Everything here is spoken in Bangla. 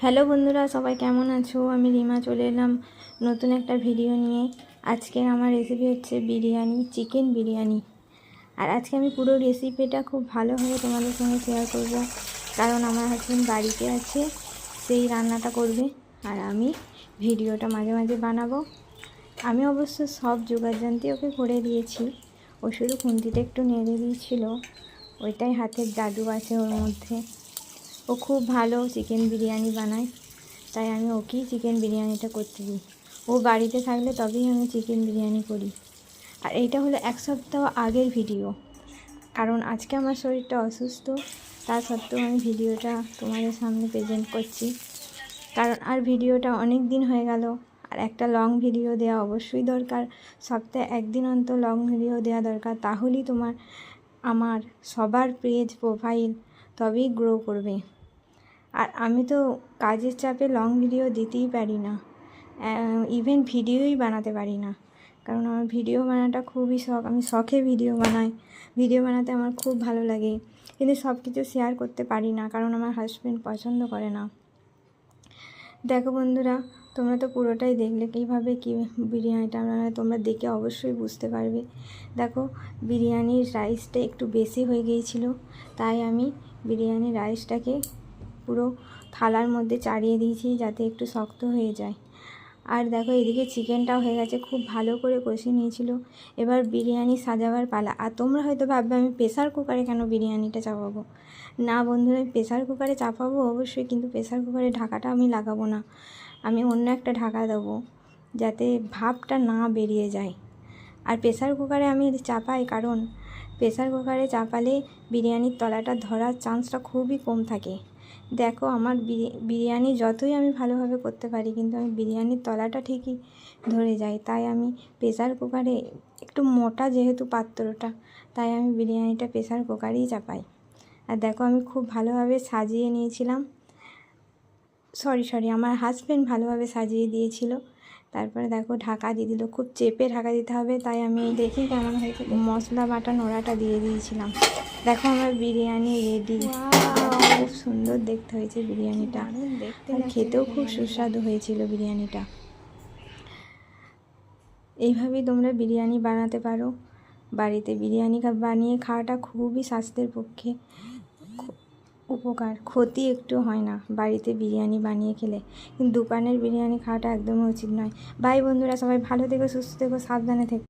হ্যালো বন্ধুরা, সবাই কেমন আছো? আমি রিমা চলে এলাম নতুন একটা ভিডিও নিয়ে। আজকে আমার রেসিপি হচ্ছে বিরিয়ানি, চিকেন বিরিয়ানি। আর আজকে আমি পুরো রেসিপিটা খুব ভালোভাবে তোমাদের সঙ্গে শেয়ার করব, কারণ আমার হাজব্যান্ড বাড়িতে আছে, সেই রান্নাটা করবে আর আমি ভিডিওটা মাঝে মাঝে বানাবো। আমি অবশ্য সব জোগাড়যন্ত্রী ওকে করে দিয়েছি, ও শুধু খুন্তিটা একটু নেড়ে দিয়েছিল, ওইটাই হাতের জাদু আছে ওর মধ্যে। ও খুব ভালো চিকেন বিরিয়ানি বানায়, তাই আমি ওকেই চিকেন বিরিয়ানিটা করতে দিই। ও বাড়িতে থাকলে তবেই আমি চিকেন বিরিয়ানি করি। আর এইটা হলো এক সপ্তাহ আগের ভিডিও, কারণ আজকে আমার শরীরটা অসুস্থ, তা সত্ত্বেও আমি ভিডিওটা তোমাদের সামনে প্রেজেন্ট করছি। কারণ আর ভিডিওটা অনেক দিন হয়ে গেল, আর একটা লং ভিডিও দেওয়া অবশ্যই দরকার। সপ্তাহে একদিন অন্তর লং ভিডিও দেওয়া দরকার, তাহলেই আমার সবার পেজ প্রোফাইল তবেই গ্রো করবে। আর আমি তো কাজের চাপে লং ভিডিও দিতেই পারি না, ইভেন ভিডিওই বানাতে পারি না, কারণ আমার ভিডিও বানাটা খুবই শখ। আমি শখে ভিডিও বানাই, ভিডিও বানাতে আমার খুব ভালো লাগে, কিন্তু সব কিছু শেয়ার করতে পারি না, কারণ আমার হাজব্যান্ড পছন্দ করে না। দেখো বন্ধুরা, তোমরা তো পুরোটাই দেখলে কীভাবে কী বিরিয়ানিটা তোমরা দেখে অবশ্যই বুঝতে পারবে। দেখো, বিরিয়ানির রাইসটা একটু বেশি হয়ে গিয়েছিল, তাই আমি বিরিয়ানির রাইসটাকে পুরো থালার মধ্যে চাড়িয়ে দিয়েছি যাতে একটু শক্ত হয়ে যায়। আর দেখো, এদিকে চিকেনটাও হয়ে গেছে, খুব ভালো করে কষিয়ে নিয়েছিল। এবার বিরিয়ানি সাজাবার পালা। আর তোমরা হয়তো ভাববে আমি প্রেসার কুকারে কেন বিরিয়ানিটা চাপাবো। না বন্ধুরা, আমি প্রেসার কুকারে চাপাবো অবশ্যই, কিন্তু প্রেসার কুকারে ঢাকাটা আমি লাগাবো না, আমি অন্য একটা ঢাকা দেবো যাতে ভাপটা না বেরিয়ে যায়। আর প্রেসার কুকারে আমি চাপাই কারণ প্রেসার কুকারে চাপালে বিরিয়ানির তলাটা ধরার চান্সটা খুবই কম থাকে। দেখো, আমার বিরিয়ানি যতই আমি ভালোভাবে করতে পারি, কিন্তু আমি বিরিয়ানির তলাটা ঠিকই ধরে যাই, তাই আমি প্রেসার কুকারে, একটু মোটা যেহেতু পাত্রটা, তাই আমি বিরিয়ানিটা প্রেসার কুকারেই চাপাই। আর দেখো, আমি খুব ভালোভাবে সাজিয়ে নিয়েছিলাম, সরি আমার হাজব্যান্ড ভালোভাবে সাজিয়ে দিয়েছিল। তারপরে দেখো ঢাকা দিয়ে দিল, খুব চেপে ঢাকা দিতে হবে, তাই আমি দেখি কেমন হয়েছে মশলা বাটা নোড়াটা দিয়ে দিয়েছিলাম। দেখো, আমার বিরিয়ানি রেডি। খুব সুন্দর দেখতে হয়েছে বিরিয়ানিটা, আর খেতেও খুব সুস্বাদু হয়েছিল বিরিয়ানিটা। এইভাবেই তোমরা বিরিয়ানি বানাতে পারো। বাড়িতে বিরিয়ানি বানিয়ে খাওয়াটা খুবই স্বাস্থ্যের পক্ষে উপকার, ক্ষতি একটু হয় না বাড়িতে বিরিয়ানি বানিয়ে খেলে, কিন্তু দোকানের বিরিয়ানি খাওয়াটা একদমই উচিত নয়। বাই বন্ধুরা, সবাই ভালো থেকো, সুস্থ থেকো, সাবধানে থেকো।